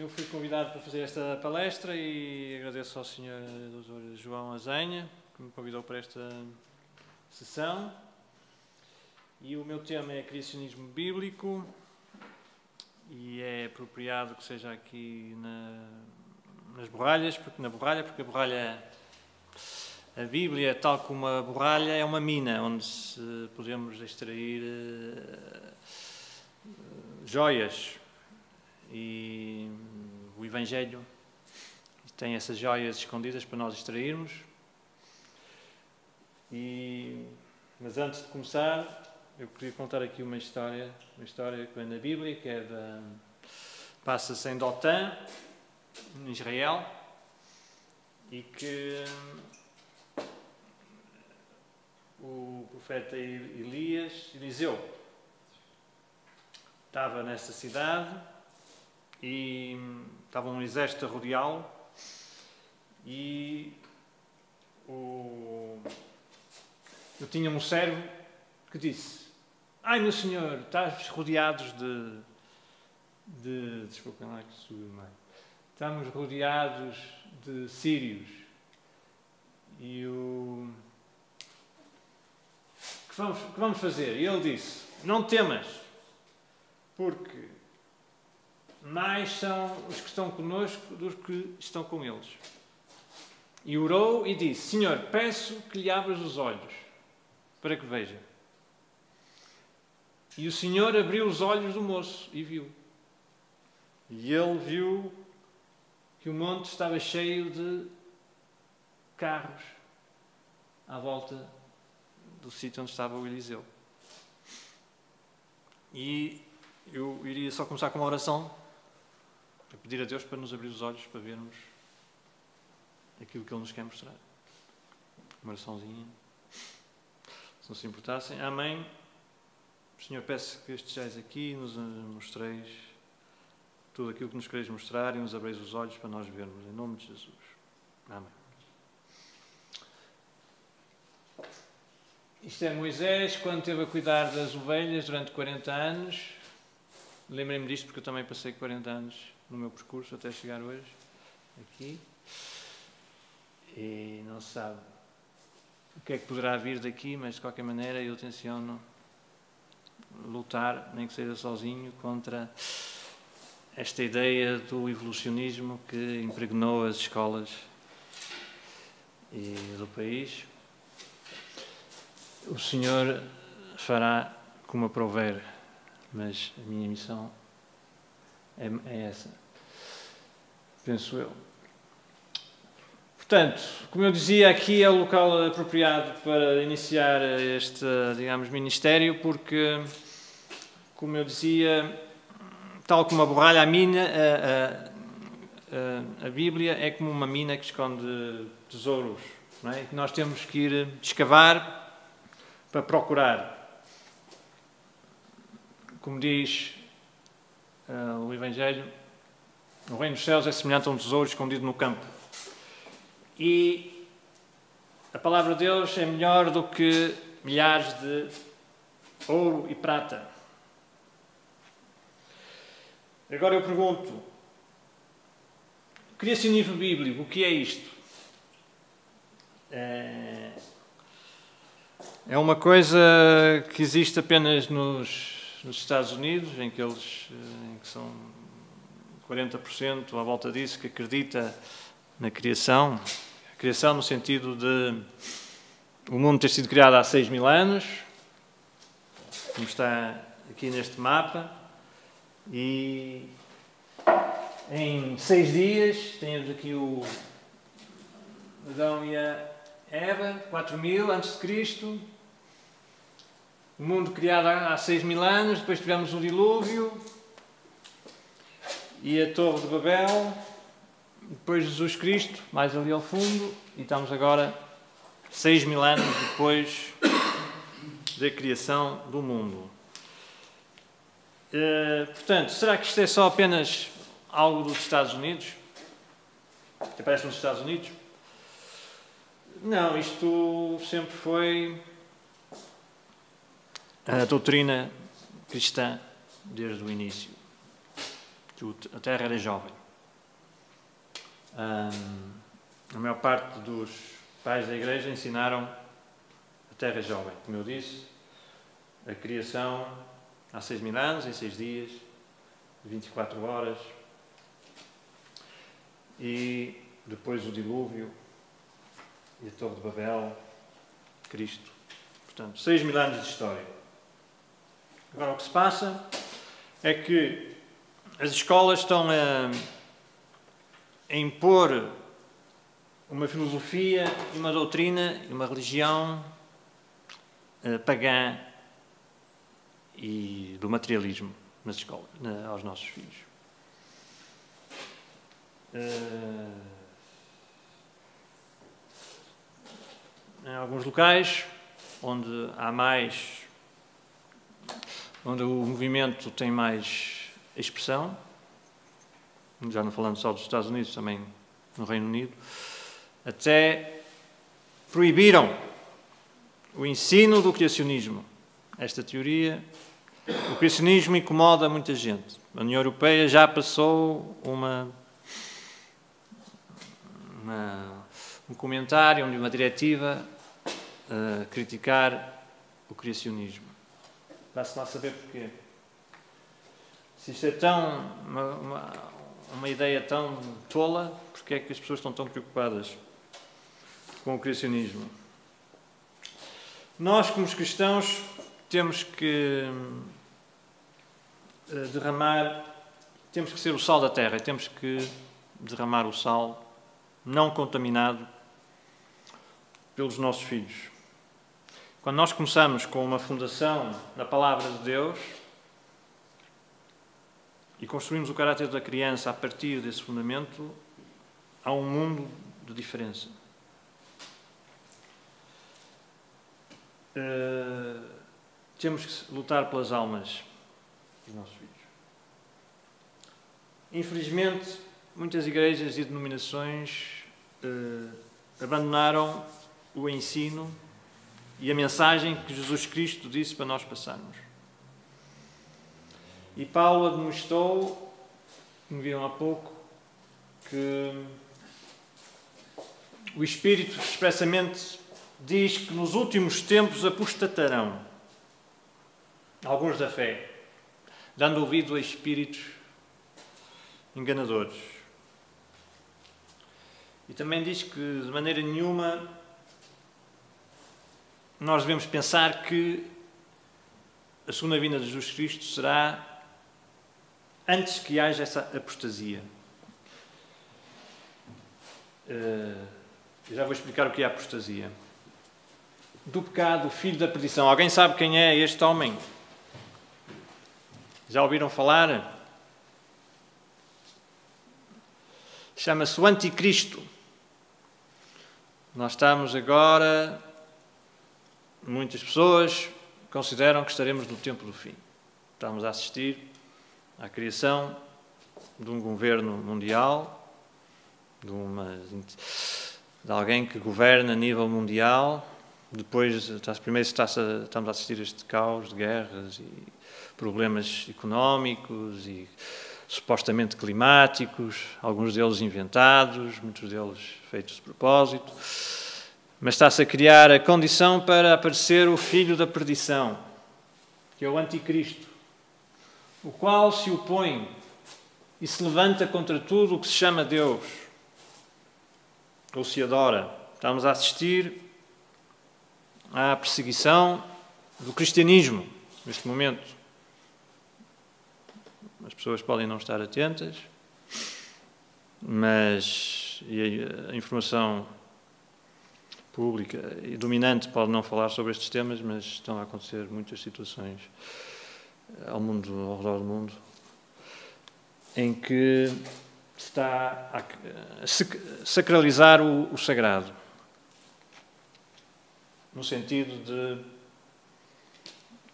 Eu fui convidado para fazer esta palestra e agradeço ao Sr. Dr. João Azenha, que me convidou para esta sessão. E o meu tema é criacionismo bíblico e é apropriado que seja aqui nas borralhas, porque a borralha, a Bíblia, tal como a borralha, é uma mina onde podemos extrair joias. E o Evangelho tem essas joias escondidas para nós extrairmos. Mas antes de começar, eu queria contar aqui uma história que vem na Bíblia, que passa-se em Dotã, em Israel, e que o profeta Eliseu, estava nessa cidade e estava um exército a rodeá-lo e eu tinha um servo que disse: "Ai, meu senhor, estás rodeados desculpem lá que subiu mais. Estamos rodeados de sírios e que vamos fazer?" E ele disse: "Não temas, porque mais são os que estão conosco do que estão com eles." E orou e disse: "Senhor, peço que lhe abras os olhos, para que veja." E o Senhor abriu os olhos do moço e viu. E ele viu que o monte estava cheio de carros à volta do sítio onde estava o Eliseu. E eu iria só começar com uma oração, para pedir a Deus para nos abrir os olhos, para vermos aquilo que Ele nos quer mostrar. Uma oraçãozinha. Se não se importassem. Amém. Senhor, peço que estejais aqui e nos mostreis tudo aquilo que nos quereis mostrar e nos abreis os olhos para nós vermos. Em nome de Jesus. Amém. Isto é Moisés, quando esteve a cuidar das ovelhas durante 40 anos. Lembrei-me disto porque eu também passei 40 anos no meu percurso até chegar hoje aqui. E não se sabe o que é que poderá vir daqui, mas de qualquer maneira eu tenciono lutar, nem que seja sozinho, contra esta ideia do evolucionismo que impregnou as escolas e do país. O Senhor fará como aprouver, mas a minha missão é essa, penso eu. Portanto, como eu dizia, aqui é o local apropriado para iniciar este, digamos, ministério, porque, como eu dizia, tal como a borralha, a mina, a Bíblia é como uma mina que esconde tesouros, não é? E que nós temos que ir escavar para procurar. Como diz o Evangelho, o reino dos céus é semelhante a um tesouro escondido no campo. E a palavra de Deus é melhor do que milhares de ouro e prata. Agora eu pergunto: criacionismo bíblico, o que é isto? É uma coisa que existe apenas nos Estados Unidos, em que são 40% à volta disso que acredita na criação. A criação no sentido de o mundo ter sido criado há 6.000 anos, como está aqui neste mapa, e em 6 dias temos aqui o Adão e a Eva, 4.000 a.C., o mundo criado há 6.000 anos, depois tivemos o dilúvio e a Torre de Babel, depois Jesus Cristo, mais ali ao fundo, e estamos agora 6.000 anos depois da criação do mundo. Portanto, será que isto é só apenas algo dos Estados Unidos? Que aparece nos Estados Unidos? Não, isto sempre foi a doutrina cristã desde o início. A Terra era jovem. A maior parte dos pais da igreja ensinaram a terra jovem, como eu disse, a criação há 6.000 anos, em 6 dias, 24 horas, e depois o dilúvio e a Torre de Babel, Cristo. Portanto, 6.000 anos de história. Agora, o que se passa é que as escolas estão a impor uma filosofia, uma doutrina e uma religião pagã e do materialismo nas escolas, aos nossos filhos. Em alguns locais onde onde o movimento tem mais expressão, já não falando só dos Estados Unidos, também no Reino Unido, até proibiram o ensino do criacionismo. Esta teoria, o criacionismo incomoda muita gente. A União Europeia já passou um comentário, uma diretiva a criticar o criacionismo. Vá-se lá saber porquê. Se isto é uma ideia tão tola, porque é que as pessoas estão tão preocupadas com o criacionismo? Nós, como os cristãos, temos que temos que ser o sal da terra, temos que derramar o sal não contaminado pelos nossos filhos. Quando nós começamos com uma fundação na Palavra de Deus e construímos o caráter da criança a partir desse fundamento, há um mundo de diferença. Temos que lutar pelas almas dos nossos filhos. Infelizmente, muitas igrejas e denominações abandonaram o ensino e a mensagem que Jesus Cristo disse para nós passarmos. E Paulo admoestou, como viram há pouco, que o Espírito expressamente diz que nos últimos tempos apostatarão alguns da fé, dando ouvido a espíritos enganadores. E também diz que, de maneira nenhuma, nós devemos pensar que a segunda vinda de Jesus Cristo será antes que haja essa apostasia. Eu já vou explicar o que é a apostasia. Do pecado, filho da perdição. Alguém sabe quem é este homem? Já ouviram falar? Chama-se o Anticristo. Nós estamos agora... Muitas pessoas consideram que estaremos no tempo do fim. Estamos a assistir à criação de um governo mundial, de alguém que governa a nível mundial. Depois, primeiro estamos a assistir a este caos de guerras e problemas económicos e supostamente climáticos, alguns deles inventados, muitos deles feitos de propósito. Mas está-se a criar a condição para aparecer o filho da perdição, que é o Anticristo, o qual se opõe e se levanta contra tudo o que se chama Deus, ou se adora. Estamos a assistir à perseguição do cristianismo, neste momento. As pessoas podem não estar atentas, mas a informação pública e dominante pode não falar sobre estes temas, mas estão a acontecer muitas situações ao redor do mundo em que se está a sacralizar o sagrado, no sentido de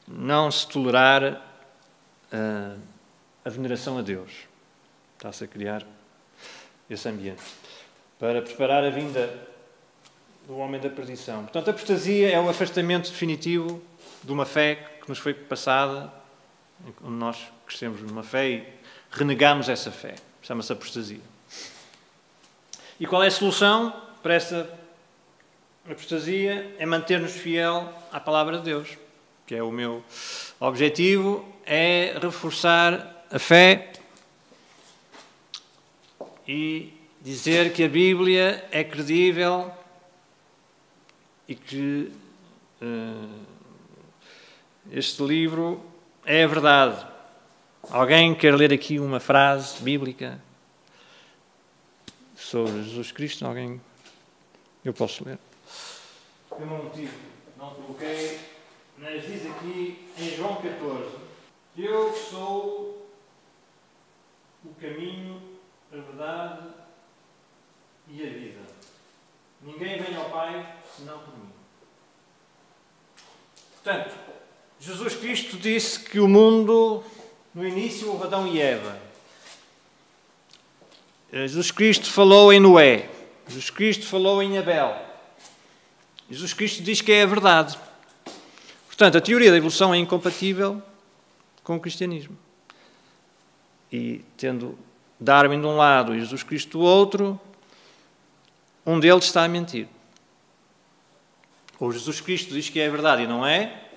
não se tolerar a veneração a Deus. Está-se a criar esse ambiente para preparar a vinda do homem da perdição. Portanto, a apostasia é o afastamento definitivo de uma fé que nos foi passada, onde nós crescemos numa fé e renegamos essa fé. Chama-se apostasia. E qual é a solução para essa apostasia? É manter-nos fiel à palavra de Deus, que é o meu objetivo, é reforçar a fé e dizer que a Bíblia é credível e que este livro é a verdade. Alguém quer ler aqui uma frase bíblica sobre Jesus Cristo? Alguém? Eu posso ler. Eu não coloquei, mas diz aqui em João 14: Eu sou o caminho, a verdade e a vida. Ninguém vem ao Pai senão por mim. Portanto, Jesus Cristo disse que o mundo, no início, houve Adão e Eva. Jesus Cristo falou em Noé. Jesus Cristo falou em Abel. Jesus Cristo diz que é a verdade. Portanto, a teoria da evolução é incompatível com o cristianismo. E tendo Darwin de um lado e Jesus Cristo do outro, um deles está a mentir. Ou Jesus Cristo diz que é a verdade e não é,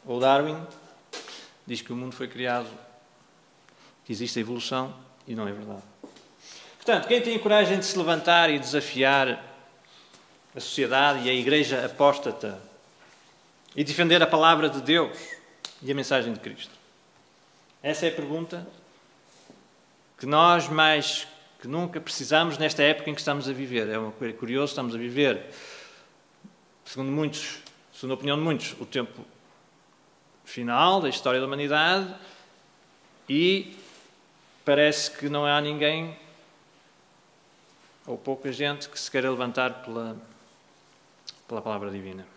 ou Darwin diz que o mundo foi criado, que existe a evolução e não é verdade. Portanto, quem tem coragem de se levantar e desafiar a sociedade e a Igreja apóstata e defender a palavra de Deus e a mensagem de Cristo? Essa é a pergunta que nós mais que nunca precisamos nesta época em que estamos a viver. É curioso, estamos a viver, segundo a opinião de muitos, o tempo final da história da humanidade e parece que não há ninguém ou pouca gente que se queira levantar pela palavra divina.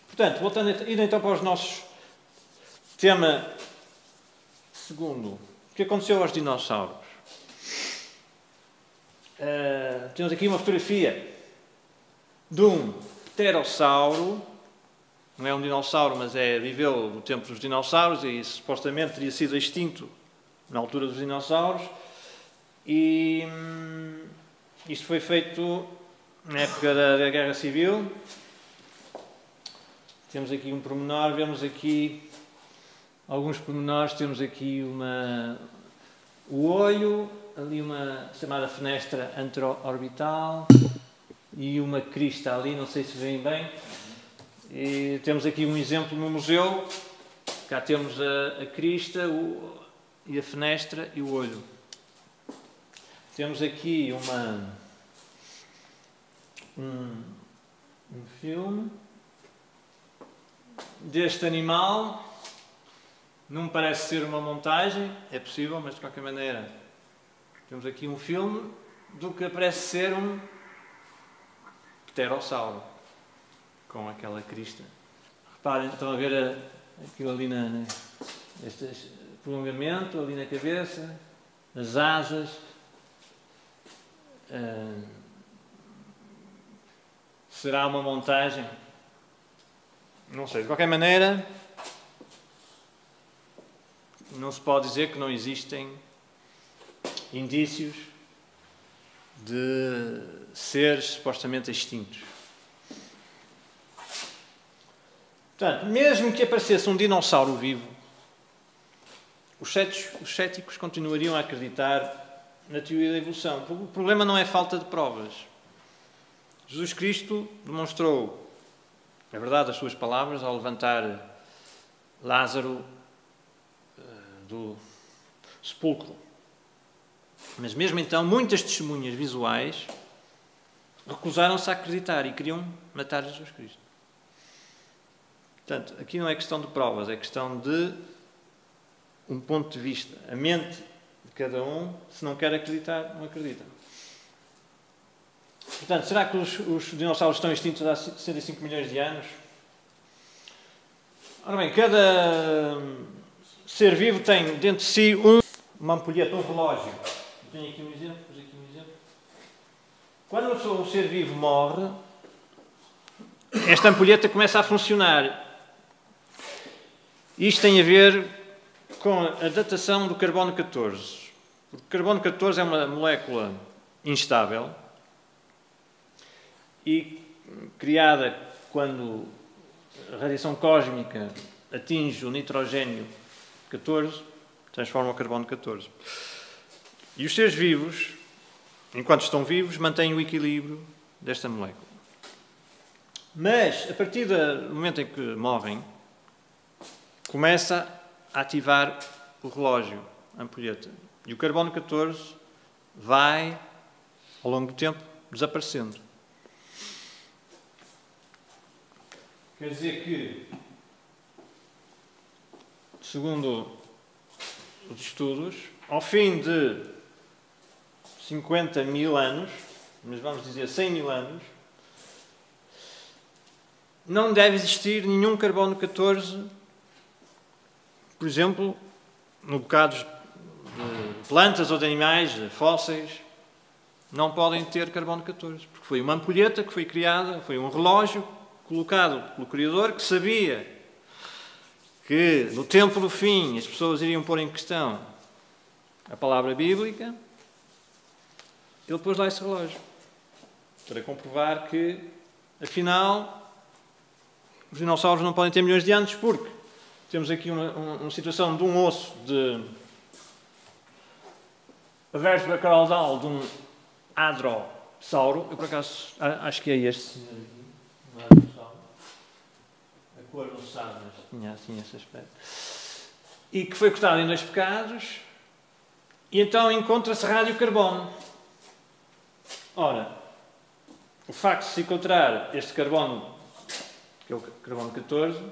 Portanto, indo então para os nossos tema segundo, o que aconteceu aos dinossauros? Temos aqui uma fotografia de um pterossauro. Não é um dinossauro, mas viveu no tempo dos dinossauros e supostamente teria sido extinto na altura dos dinossauros. E isto foi feito na época da Guerra Civil. Temos aqui um pormenor, vemos aqui alguns pormenores. Temos aqui o olho, ali uma chamada fenestra anteroorbital e uma crista ali, não sei se veem bem. E temos aqui um exemplo no museu. Cá temos a crista e a fenestra e o olho. Temos aqui um filme deste animal. Não me parece ser uma montagem, é possível, mas de qualquer maneira temos aqui um filme do que parece ser um pterossauro com aquela crista. Reparem, estão a ver aquilo ali este prolongamento ali na cabeça, as asas. Será uma montagem? Não sei. De qualquer maneira, não se pode dizer que não existem indícios de seres supostamente extintos. Portanto, mesmo que aparecesse um dinossauro vivo, os céticos continuariam a acreditar na teoria da evolução. O problema não é falta de provas. Jesus Cristo demonstrou a verdade das suas palavras ao levantar Lázaro do sepulcro. Mas mesmo então, muitas testemunhas visuais recusaram-se a acreditar e queriam matar Jesus Cristo. Portanto, aqui não é questão de provas, é questão de um ponto de vista. A mente de cada um, se não quer acreditar, não acredita. Portanto, será que os dinossauros estão extintos há 65 milhões de anos? Ora bem, cada ser vivo tem dentro de si uma ampulheta, um relógio. Tenho aqui um exemplo, Quando um ser vivo morre, esta ampulheta começa a funcionar. Isto tem a ver com a datação do carbono 14. Porque o carbono 14 é uma molécula instável e criada quando a radiação cósmica atinge o nitrogênio 14, transforma o carbono 14. E os seres vivos, enquanto estão vivos, mantêm o equilíbrio desta molécula. Mas, a partir do momento em que morrem, começa a ativar o relógio, a ampulheta. E o carbono 14 vai, ao longo do tempo, desaparecendo. Quer dizer que, segundo os estudos, ao fim de 50 mil anos, mas vamos dizer 100 mil anos, não deve existir nenhum carbono 14, por exemplo, no bocados de plantas ou de animais fósseis, não podem ter carbono 14, porque foi uma ampulheta que foi criada, foi um relógio colocado pelo Criador, que sabia que no tempo do fim as pessoas iriam pôr em questão a palavra bíblica. Ele pôs lá esse relógio para comprovar que, afinal, os dinossauros não podem ter milhões de anos, porque temos aqui uma situação de um osso a vértebra caudal de um hadrosauro. Eu, por acaso, acho que é este. A cor não se sabe, mas tinha assim esse aspecto. E que foi cortado em 2 pecados, e então encontra-se radiocarbono. Ora, o facto de se encontrar este carbono, que é o carbono 14,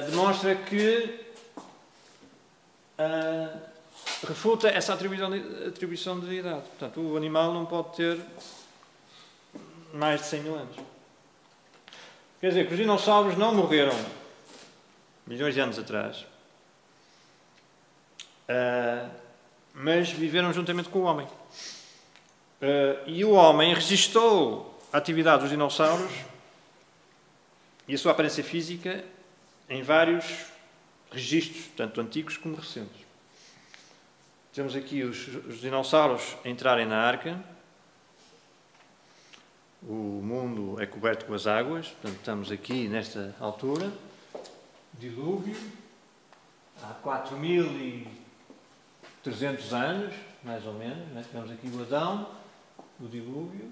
demonstra que refuta essa atribuição de deidade. Portanto, o animal não pode ter mais de 100 mil anos. Quer dizer que os dinossauros não morreram milhões de anos atrás, mas viveram juntamente com o homem. E o homem registou a atividade dos dinossauros e a sua aparência física em vários registros, tanto antigos como recentes. Temos aqui os dinossauros a entrarem na arca. O mundo é coberto com as águas, portanto estamos aqui nesta altura. Dilúvio, há 4.300 anos, mais ou menos, né? Temos aqui o Adão, o dilúvio.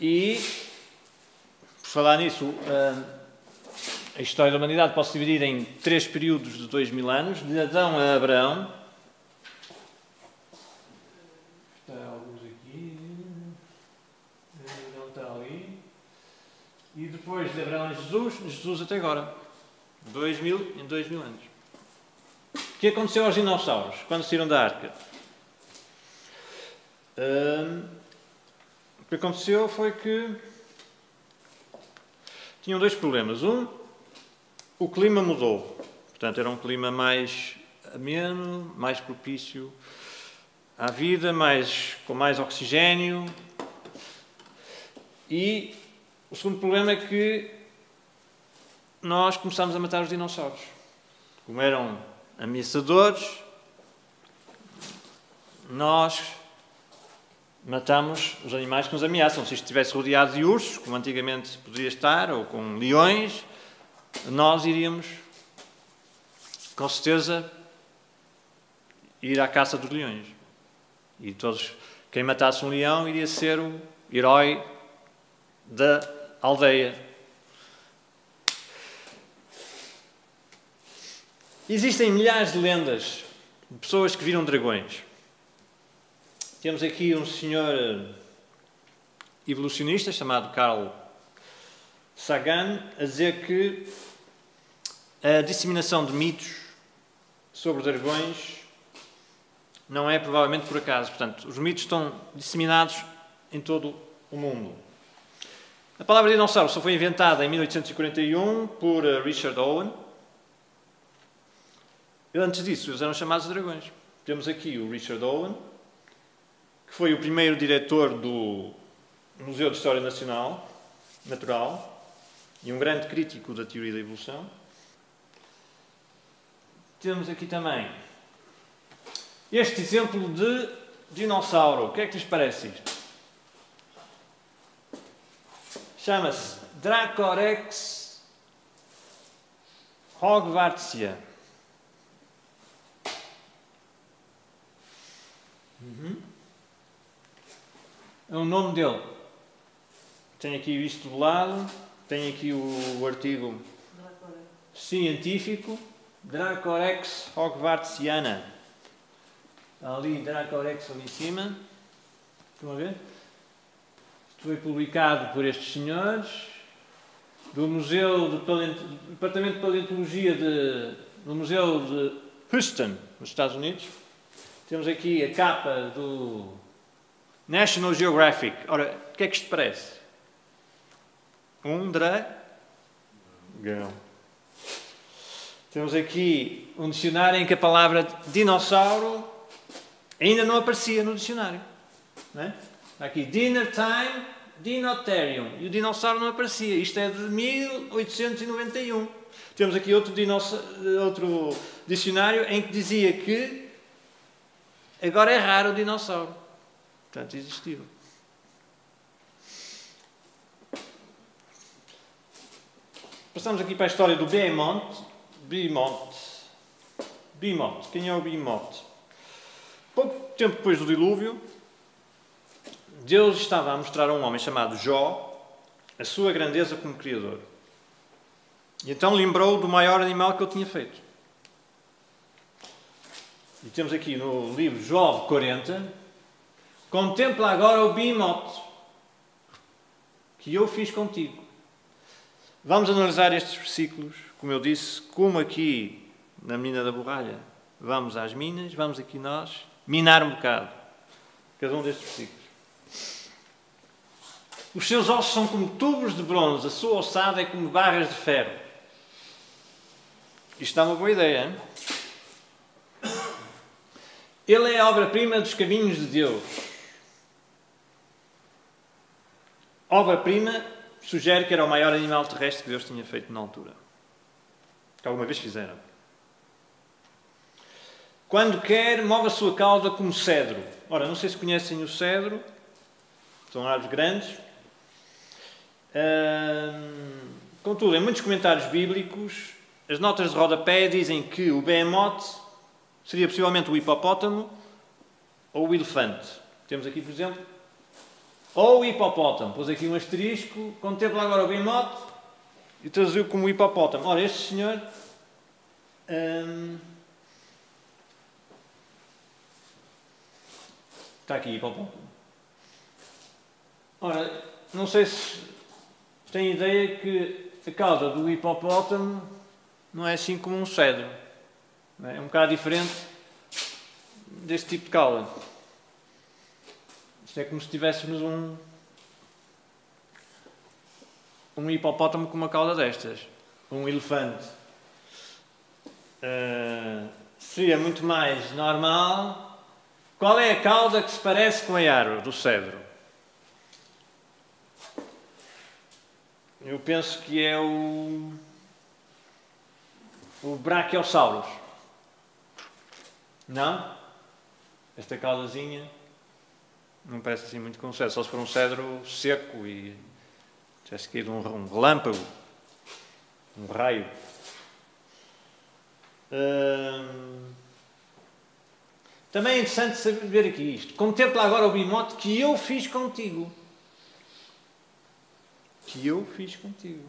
E, por falar nisso, a história da humanidade pode-se dividir em 3 períodos de 2.000 anos, de Adão a Abraão. Está alguns aqui, não está ali. E depois de Abraão a Jesus, Jesus até agora. 2.000 anos. O que aconteceu aos dinossauros quando saíram da arca? O que aconteceu foi que tinham 2 problemas. O clima mudou. Portanto, era um clima mais ameno, mais propício à vida, com mais oxigênio. E o segundo problema é que nós começámos a matar os dinossauros. Como eram ameaçadores, nós matamos os animais que nos ameaçam. Se isto estivesse rodeado de ursos, como antigamente poderia estar, ou com leões, nós iríamos, com certeza, ir à caça dos leões. E quem matasse um leão iria ser o herói da aldeia. Existem milhares de lendas de pessoas que viram dragões. Temos aqui um senhor evolucionista chamado Carl Sagan a dizer que a disseminação de mitos sobre dragões não é provavelmente por acaso. Portanto, os mitos estão disseminados em todo o mundo. A palavra dinossauro só foi inventada em 1841 por Richard Owen. Antes disso, eles eram chamados de dragões. Temos aqui o Richard Owen, que foi o primeiro diretor do Museu de História Natural e um grande crítico da teoria da evolução. Temos aqui também este exemplo de dinossauro. O que é que lhes parece isto? chama-se Dracorex hogwartsia. É o nome dele. Tem aqui isto do lado, tem aqui o artigo científico, Dracorex hogwartsiana. Ali, Dracorex ali em cima. Estão a ver? Isto foi publicado por estes senhores do Departamento de Paleontologia do Museu de Houston, nos Estados Unidos. Temos aqui a capa do National Geographic. Ora, o que é que isto parece? Um dragão. Temos aqui um dicionário em que a palavra dinossauro ainda não aparecia no dicionário. Não é? Está aqui, dinner time, dinotherium. E o dinossauro não aparecia. Isto é de 1891. Temos aqui outro dicionário em que dizia que agora é raro o dinossauro. Portanto, existiu. Passamos aqui para a história do Behemoth. Behemoth. Quem é o Behemoth? Pouco tempo depois do dilúvio, Deus estava a mostrar a um homem chamado Jó a sua grandeza como Criador. E então lembrou do maior animal que ele tinha feito. E temos aqui no livro Jó 40, contempla agora o Behemoth que eu fiz contigo. Vamos analisar estes versículos, como eu disse, como aqui na Menina da Borralha. Vamos às minas, vamos aqui nós minar um bocado cada um destes versículos. Os seus ossos são como tubos de bronze, a sua ossada é como barras de ferro. Isto dá uma boa ideia, hein? Ele é a obra-prima dos caminhos de Deus. Obra-prima sugere que era o maior animal terrestre que Deus tinha feito na altura. Que alguma vez fizeram. Quando quer, move a sua cauda como cedro. Ora, não sei se conhecem o cedro. São árvores grandes. Contudo, em muitos comentários bíblicos, as notas de rodapé dizem que o Behemoth seria possivelmente o hipopótamo ou o elefante. Temos aqui, por exemplo, ou o hipopótamo. Pôs aqui um asterisco, contempla agora o Behemoth e traduziu como hipopótamo. Ora, este senhor está aqui, hipopótamo. Ora, não sei se tem ideia que a cauda do hipopótamo não é assim como um cedro. É um bocado diferente deste tipo de cauda. Isto é como se tivéssemos um hipopótamo com uma cauda destas. Um elefante. Seria muito mais normal. Qual é a cauda que se parece com a árvore do cedro? Eu penso que é o Brachiosaurus. Não? Esta caudazinha não parece assim muito com um cedro. Só se for um cedro seco e tivesse caído um relâmpago, um raio. Também é interessante saber aqui isto. Contempla agora o Behemoth que eu fiz contigo. Que eu fiz contigo.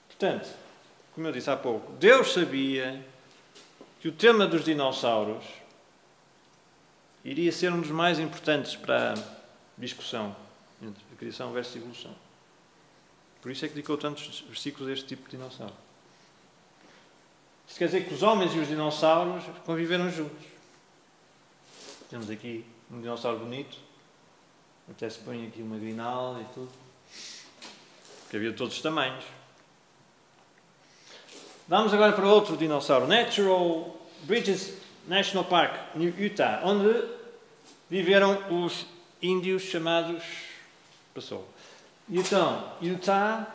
Portanto, como eu disse há pouco, Deus sabia que o tema dos dinossauros iria ser um dos mais importantes para a discussão entre a criação versus a evolução. Por isso é que dedicou tantos versículos a este tipo de dinossauro. Isto quer dizer que os homens e os dinossauros conviveram juntos. Temos aqui um dinossauro bonito. Até se põe aqui uma grinalda e tudo. Porque havia de todos os tamanhos. Vamos agora para outro dinossauro. Natural Bridges National Park, no Utah, onde viveram os índios chamados... Passou. Então, Utah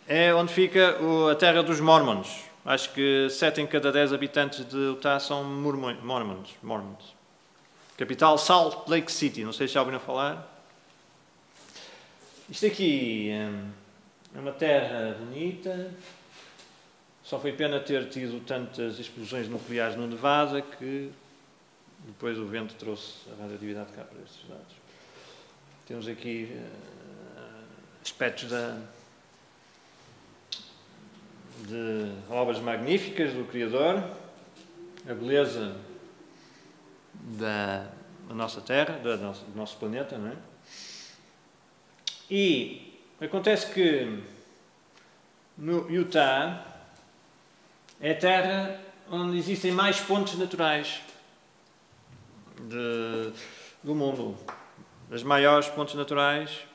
é onde fica a terra dos Mormons. Acho que 7 em cada 10 habitantes de Utah são Mormons. Capital, Salt Lake City. Não sei se já ouviram falar. Isto aqui é uma terra bonita, só foi pena ter tido tantas explosões nucleares no Nevada que depois o vento trouxe a radioatividade cá para estes lados. Temos aqui aspectos de obras magníficas do Criador, a beleza da nossa Terra, do nosso planeta, não é? E acontece que no Utah é a terra onde existem mais pontes naturais do mundo. As maiores pontes naturais,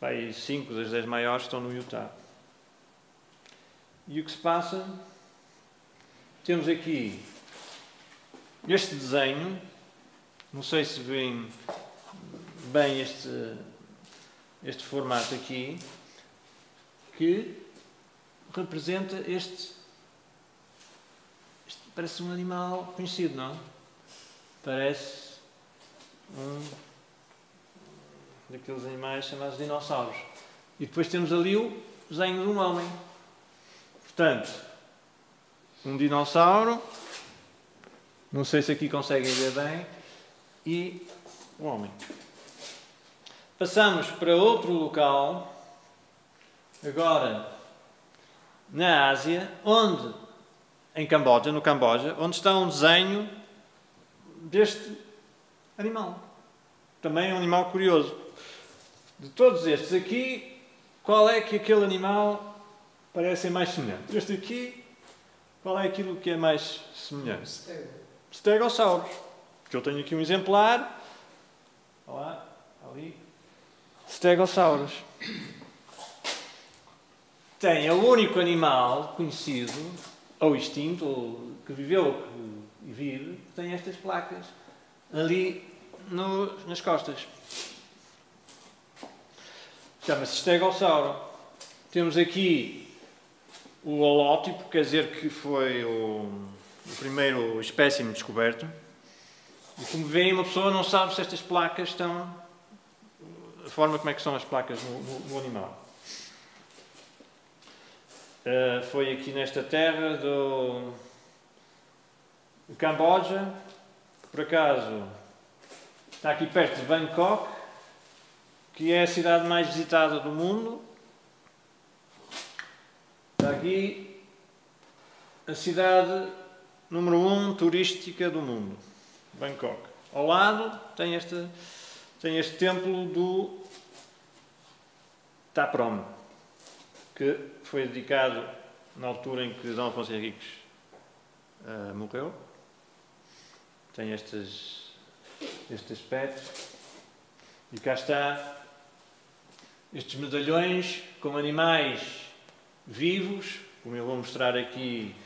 aí 5 das 10 maiores estão no Utah. E o que se passa? Temos aqui este desenho, não sei se veem bem este formato aqui, que representa este parece um animal conhecido, não? Parece daqueles animais chamados dinossauros. E depois temos ali o desenho de um homem. Portanto, um dinossauro, não sei se aqui conseguem ver bem, e um homem. Passamos para outro local, agora na Ásia, no Camboja, onde está um desenho deste animal. Também é um animal curioso. De todos estes aqui, qual é que aquele animal parece mais semelhante? Este aqui, qual é aquilo que é mais semelhante? Stegossauros. Porque eu tenho aqui um exemplar. Olha lá, ali. Stegossauros. É o único animal conhecido, ou extinto, ou que viveu e vive, que tem estas placas ali nas costas. Chama-se Stegossauro. Temos aqui o holótipo, quer dizer que foi o primeiro espécime descoberto. E como veem, uma pessoa não sabe se estas placas estão... a forma como é que são as placas no animal. Foi aqui nesta terra do Camboja, que por acaso está aqui perto de Bangkok, que é a cidade mais visitada do mundo. Está aqui a cidade número 1 turística do mundo, Bangkok. Ao lado tem este templo do Taprom, que foi dedicado na altura em que Dom Afonso Henriques morreu. Tem este aspecto. E cá está estes medalhões com animais vivos, como eu vou mostrar aqui.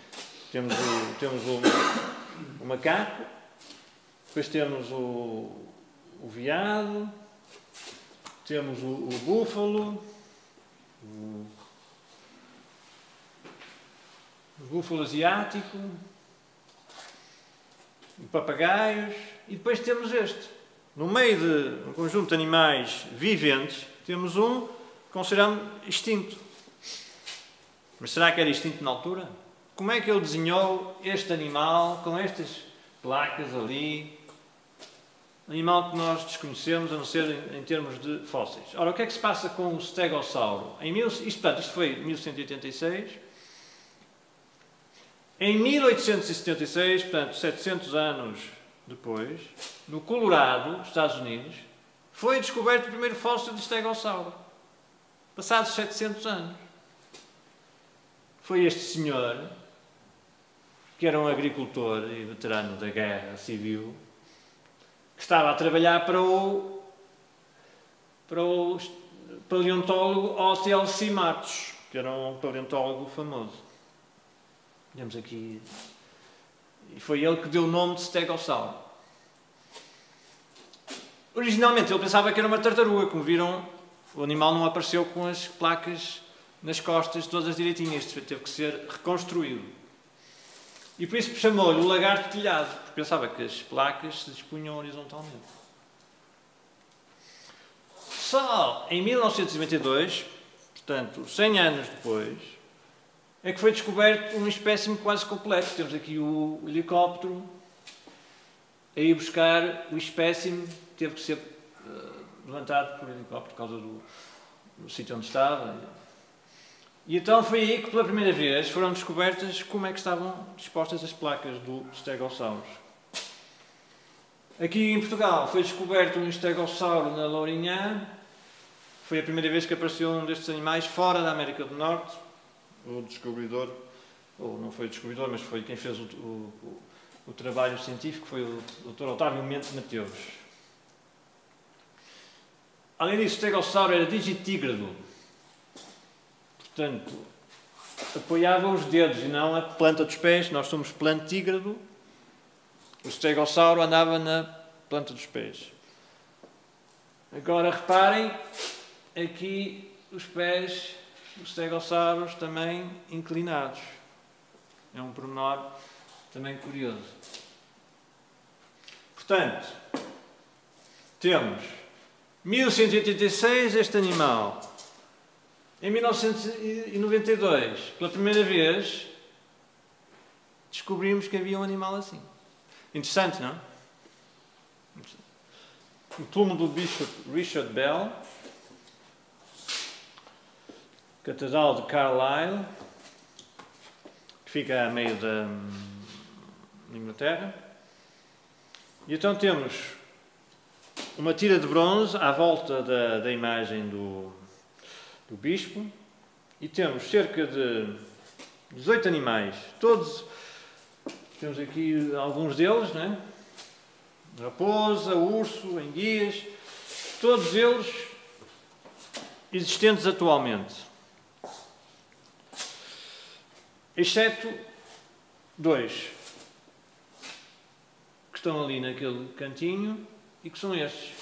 Temos o macaco, depois temos o veado, temos o búfalo, o búfalo asiático, papagaios, e depois temos este. No meio de um conjunto de animais viventes, temos um considerado extinto. Mas será que era extinto na altura? Como é que ele desenhou este animal com estas placas ali? Animal que nós desconhecemos, a não ser em termos de fósseis. Ora, o que é que se passa com o Stegossauro? Isto foi em 1186. Em 1876, portanto, 700 anos depois, no Colorado, Estados Unidos, foi descoberto o primeiro fóssil de Stegossauro. Passados 700 anos. Foi este senhor, que era um agricultor e veterano da Guerra Civil, que estava a trabalhar para o paleontólogo Hotel C. Matos, que era um paleontólogo famoso. Vemos aqui. E foi ele que deu o nome de Stegossauro. Originalmente ele pensava que era uma tartaruga. Como viram, o animal não apareceu com as placas nas costas todas direitinhas. Teve que ser reconstruído. E por isso chamou-lhe o lagarto telhado, porque pensava que as placas se dispunham horizontalmente. Só em 1992, portanto, 100 anos depois, é que foi descoberto um espécime quase completo. Temos aqui o helicóptero a ir buscar o espécime, teve que ser levantado por helicóptero por causa do sítio onde estava. E então foi aí que pela primeira vez foram descobertas como é que estavam dispostas as placas do Stegosaurus. Aqui em Portugal foi descoberto um estegossauro na Lourinhã. Foi a primeira vez que apareceu um destes animais fora da América do Norte. O descobridor, ou não foi o descobridor, mas foi quem fez o trabalho científico, foi o Dr. Otávio Mendes Mateus. Além disso, o estegossauro era digitígrado. Portanto, apoiava os dedos e não a planta dos pés. Nós somos plantígrado. O estegossauro andava na planta dos pés. Agora reparem, aqui os pés dos stegossauros também inclinados. É um pormenor também curioso. Portanto, temos 1186 este animal. Em 1992, pela primeira vez, descobrimos que havia um animal assim. Interessante, não? O túmulo do Bishop Richard Bell, Catedral de Carlisle, que fica a meio da Inglaterra. E então temos uma tira de bronze à volta da imagem do bispo, e temos cerca de 18 animais, todos, temos aqui alguns deles, não é? Raposa, urso, enguias, todos eles existentes atualmente, exceto dois que estão ali naquele cantinho e que são estes.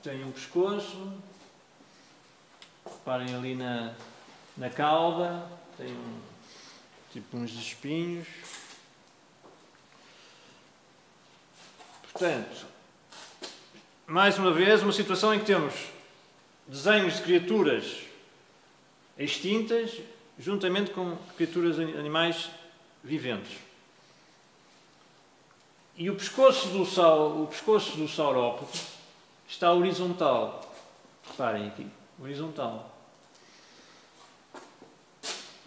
Têm um pescoço, reparem ali na cauda, tem tipo uns espinhos. Portanto, mais uma vez, uma situação em que temos desenhos de criaturas extintas juntamente com criaturas animais viventes. E o pescoço do saurópodo está horizontal. Reparem aqui, horizontal.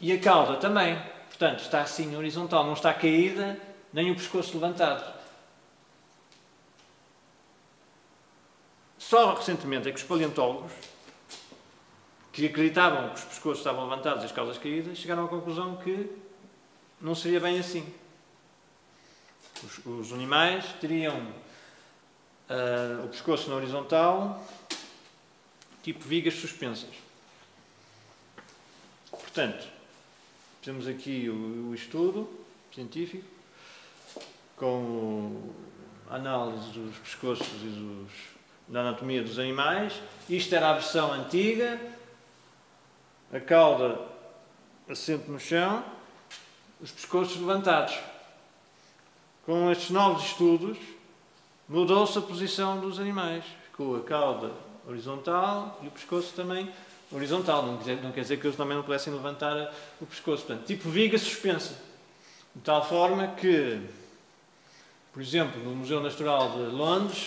E a cauda também. Portanto, está assim horizontal, não está caída, nem o pescoço levantado. Só recentemente é que os paleontólogos, que acreditavam que os pescoços estavam levantados e as caudas caídas, chegaram à conclusão que não seria bem assim. Os animais teriam o pescoço na horizontal, tipo vigas suspensas. Portanto, temos aqui o estudo científico com a análise dos pescoços e da anatomia dos animais. Isto era a versão antiga, a cauda assente no chão, os pescoços levantados. Com estes novos estudos, mudou-se a posição dos animais. Ficou a cauda horizontal e o pescoço também horizontal. Não quer dizer que eles também não pudessem levantar o pescoço. Portanto, tipo viga suspensa. De tal forma que, por exemplo, no Museu Natural de Londres,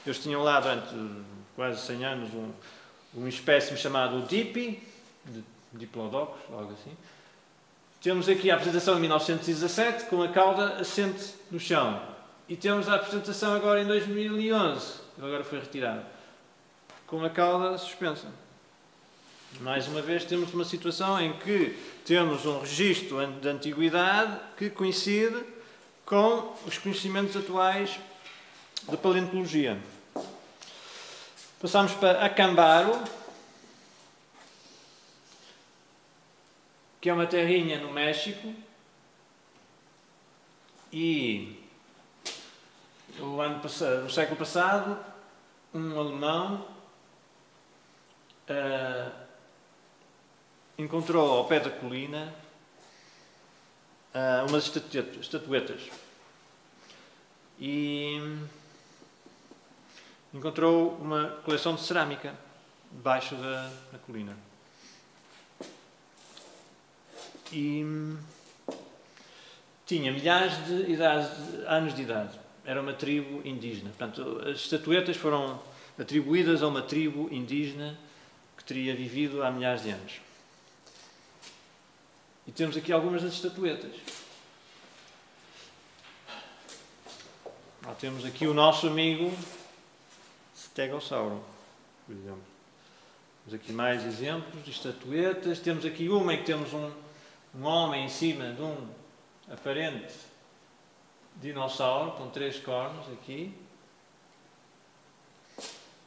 eles tinham lá durante quase 100 anos um espécime chamado Dipi, Diplodocus, algo assim. Temos aqui a apresentação em 1917, com a cauda assente no chão. E temos a apresentação agora em 2011, que agora foi retirada, com a cauda suspensa. Mais uma vez temos uma situação em que temos um registro de antiguidade que coincide com os conhecimentos atuais da paleontologia. Passamos para Acambaro, que é uma terrinha no México, e no século passado, um alemão encontrou ao pé da colina umas estatuetas. E encontrou uma coleção de cerâmica debaixo da colina. E tinha milhares de anos de idade. Era uma tribo indígena. Portanto, as estatuetas foram atribuídas a uma tribo indígena que teria vivido há milhares de anos. E temos aqui algumas das estatuetas. Temos aqui o nosso amigo Stegossauro, por exemplo. Temos aqui mais exemplos de estatuetas. Temos aqui uma em que temos um homem em cima de um aparente dinossauro com 3 cornos aqui.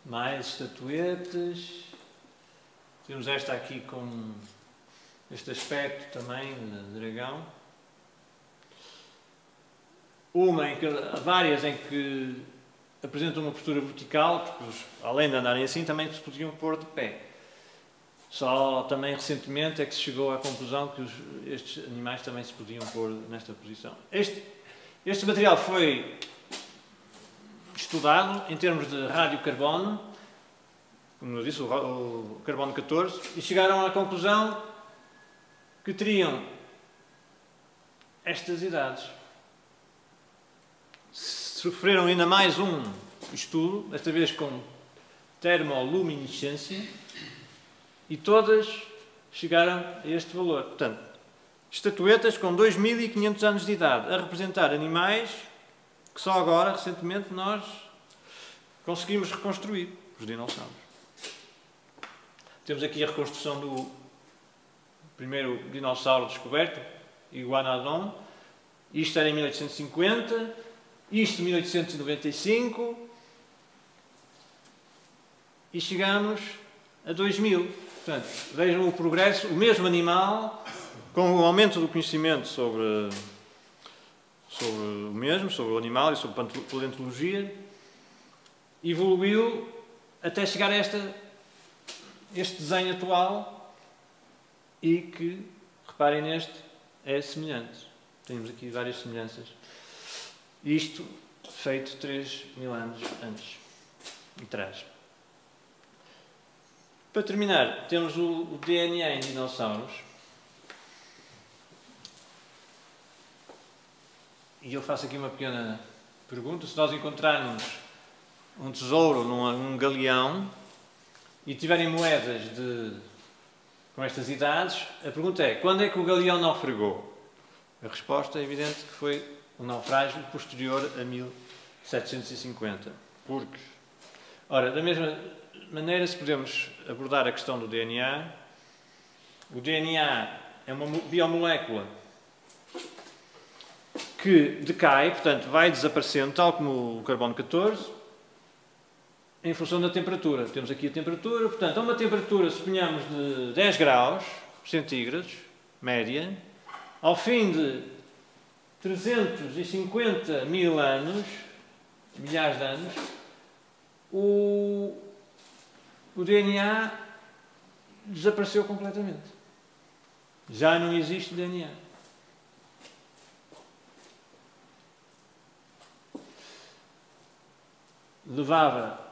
Mais estatuetas. Temos esta aqui com este aspecto também de dragão. Várias em que apresentam uma postura vertical, porque além de andarem assim, também se podiam pôr de pé. Só também recentemente é que se chegou à conclusão que estes animais também se podiam pôr nesta posição. Este material foi estudado em termos de radiocarbono, como eu disse, o carbono 14, e chegaram à conclusão que teriam estas idades. Sofreram ainda mais um estudo, desta vez com termoluminescência, e todas chegaram a este valor. Portanto, estatuetas com 2500 anos de idade, a representar animais que só agora, recentemente, nós conseguimos reconstruir, os dinossauros. Temos aqui a reconstrução do primeiro dinossauro descoberto, Iguanodon. Isto era em 1850, isto em 1895 e chegamos a 2000. Portanto, vejam o progresso, o mesmo animal, com o aumento do conhecimento sobre o mesmo, sobre o animal e sobre a paleontologia, evoluiu até chegar a este desenho atual e que, reparem neste, é semelhante. Temos aqui várias semelhanças. Isto feito 3000 anos antes e atrás. Para terminar, temos o DNA em dinossauros. E eu faço aqui uma pequena pergunta. Se nós encontrarmos um tesouro num galeão e tiverem moedas com estas idades, a pergunta é: quando é que o galeão naufragou? A resposta é evidente que foi um naufrágio posterior a 1750. Porque, ora, da mesma maneira, se podemos abordar a questão do DNA, o DNA é uma biomolécula que decai, portanto, vai desaparecendo, tal como o carbono 14, em função da temperatura. Temos aqui a temperatura, portanto, a uma temperatura, suponhamos, de 10 graus centígrados, média, ao fim de 350 mil anos, milhares de anos, o DNA desapareceu completamente. Já não existe DNA.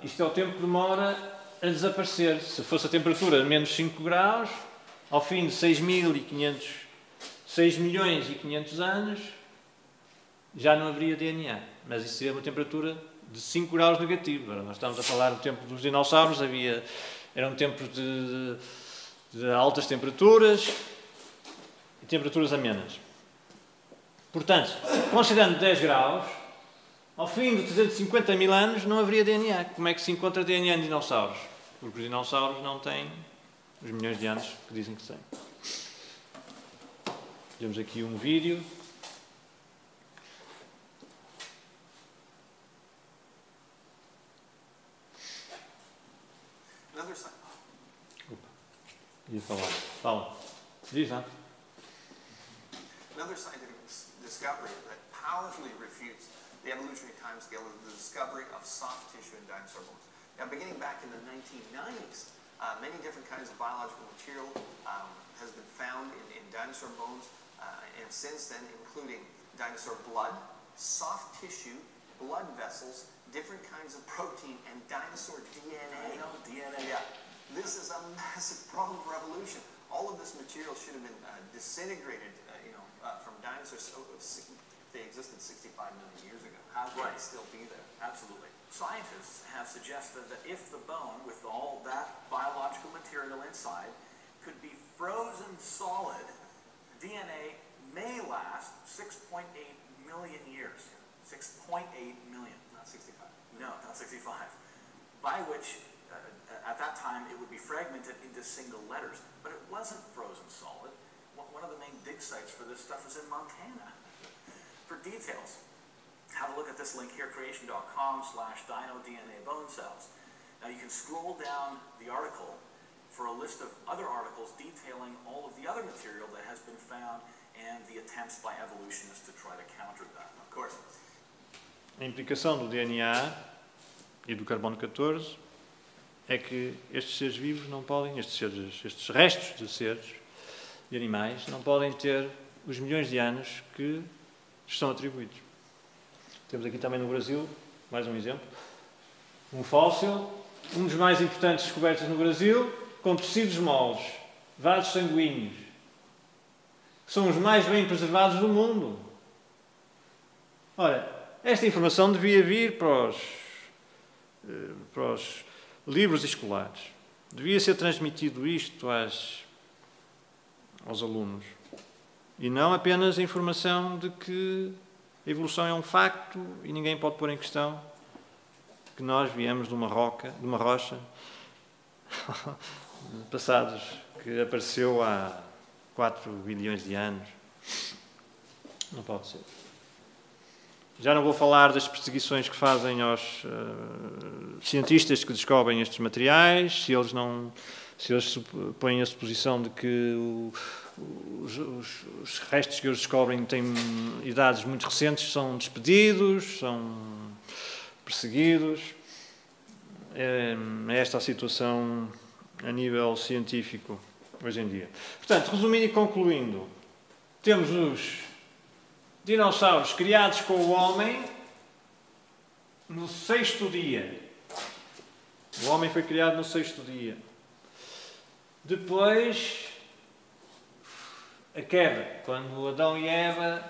Isto é o tempo que demora a desaparecer. Se fosse a temperatura de menos 5 graus, ao fim de 6 milhões e 500 anos, já não haveria DNA. Mas isso seria uma temperatura de 5 graus negativo. Agora, nós estamos a falar do tempo dos dinossauros, eram tempos de altas temperaturas e temperaturas amenas. Portanto, considerando 10 graus, ao fim de 350 mil anos não haveria DNA. Como é que se encontra DNA em dinossauros? Porque os dinossauros não têm os milhões de anos que dizem que têm. Temos aqui um vídeo. Opa, ia falar. Fala. Diz, não? Another scientific discovery that powerfully refutes the evolutionary timescale is the discovery of soft tissue in dinosaur bones. Now, beginning back in the 1990s, many different kinds of biological material has been found in dinosaur bones, and since then, including dinosaur blood, soft tissue, blood vessels, different kinds of protein and dinosaur DNA. I know, DNA. Yeah, this is a massive problem for evolution. All of this material should have been disintegrated, from dinosaurs. They existed 65 million years ago. How can it still be there? Absolutely. Scientists have suggested that if the bone, with all that biological material inside, could be frozen solid, DNA may last 6.8 million years. 6.8 million. Not 65. No, not 65. By which, at that time, it would be fragmented into single letters. But it wasn't frozen solid. One of the main dig sites for this stuff is in Montana. For details, have a look at this link here, creation.com/dino-DNA bone cells. Now you can scroll down the article for a list of other articles detailing all of the other material that has been found and the attempts by evolutionists to try to counter that. Of course. A implicação do DNA e do carbono 14 é que estes seres vivos não podem, estes restos de seres, de animais, não podem ter os milhões de anos que estão atribuídos. Temos aqui também no Brasil, mais um exemplo, um fóssil, um dos mais importantes descobertos no Brasil, com tecidos moles, vasos sanguíneos, que são os mais bem preservados do mundo. Ora, esta informação devia vir para os livros escolares. Devia ser transmitido isto aos alunos. E não apenas a informação de que a evolução é um facto e ninguém pode pôr em questão que nós viemos de uma rocha, passados, que apareceu há 4 bilhões de anos. Não pode ser. Já não vou falar das perseguições que fazem aos cientistas que descobrem estes materiais, se eles põem a suposição de que os restos que eles descobrem têm idades muito recentes, são despedidos, são perseguidos. É esta a situação a nível científico hoje em dia. Portanto, resumindo e concluindo, temos os dinossauros criados com o homem no 6º dia. O homem foi criado no 6º dia. Depois, a queda. Quando Adão e Eva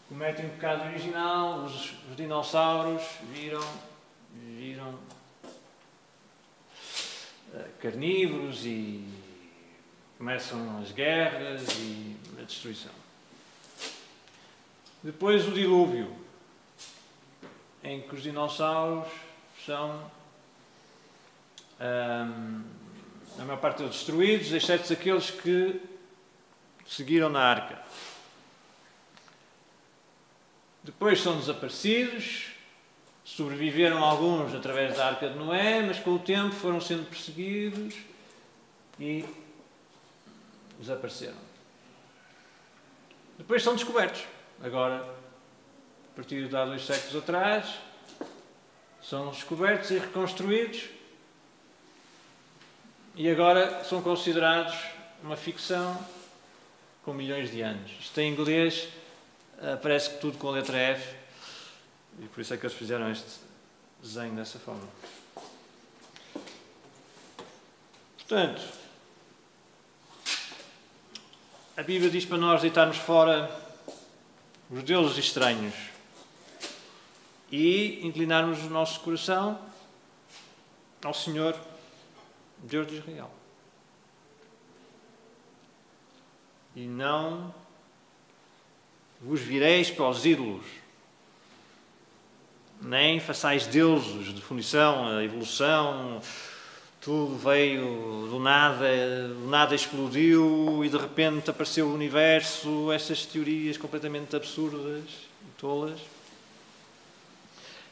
cometem o pecado original, os dinossauros viram carnívoros e começam as guerras e a destruição. Depois o dilúvio, em que os dinossauros são a maior parte deles destruídos, exceto aqueles que seguiram na arca. Depois são desaparecidos, sobreviveram alguns através da arca de Noé, mas com o tempo foram sendo perseguidos e desapareceram. Depois são descobertos. Agora, a partir de há 2 séculos atrás, são descobertos e reconstruídos e agora são considerados uma ficção com milhões de anos. Isto em inglês parece que tudo com a letra F e por isso é que eles fizeram este desenho dessa forma. Portanto, a Bíblia diz para nós deitarmos fora os deuses estranhos e inclinarmos o nosso coração ao Senhor, Deus de Israel. E não vos vireis para os ídolos, nem façais deuses de fundição, a evolução, tudo veio do nada explodiu e de repente apareceu o universo, essas teorias completamente absurdas e tolas.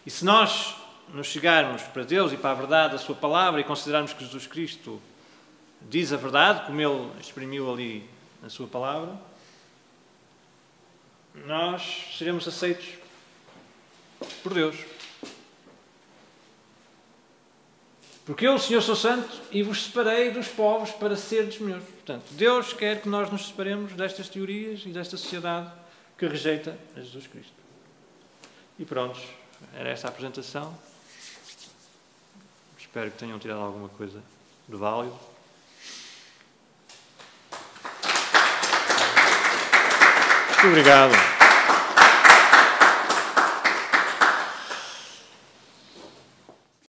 E se nós nos chegarmos para Deus e para a verdade da sua palavra e considerarmos que Jesus Cristo diz a verdade, como Ele exprimiu ali na sua palavra, nós seremos aceitos por Deus. Porque eu, o Senhor, sou santo e vos separei dos povos para serdes meus. Portanto, Deus quer que nós nos separemos destas teorias e desta sociedade que rejeita a Jesus Cristo. E prontos, era esta a apresentação. Espero que tenham tirado alguma coisa de válido. Muito obrigado.